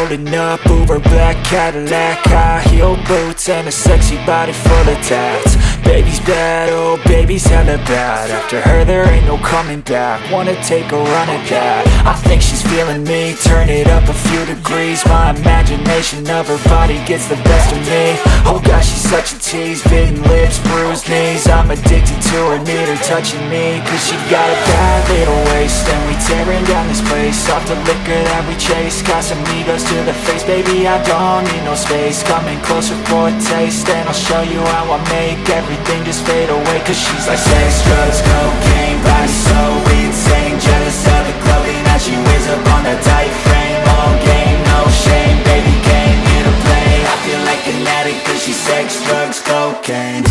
rolling up, Uber black Cadillac, high heel boots and a sexy body full of tats. Baby's bad, oh baby's hella bad. After her there ain't no coming back. Wanna take a run at that. I think she's feeling me, turn it up a few degrees. My imagination of her body gets the best of me. Oh gosh, she's such a tease, bitten lips, bruised knees. I'm addicted to her, need her touching me, cause she got a bad little waist. And we tearing down this place, off the liquor that we chase. Casamigos to the face, baby I don't need no space. Coming closer for a taste, and I'll show you how I make everything just fade away. Cause she's like sex, drugs, cocaine, body so insane. Jealous of the clothing that she wears up on a tight frame. All game, no shame, baby came here to play. I feel like an addict cause she's sex, drugs, cocaine.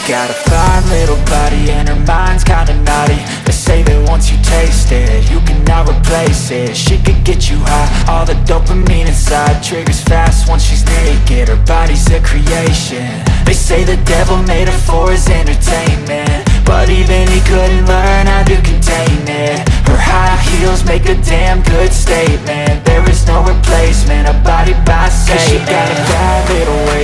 Got a fine little body and her mind's kinda naughty. They say that once you taste it, you cannot replace it. She could get you high, all the dopamine inside triggers fast once she's naked. Her body's a creation. They say the devil made her for his entertainment, but even he couldn't learn how to contain it. Her high heels make a damn good statement. There is no replacement, a body by Satan. Cause she got a bad little waist.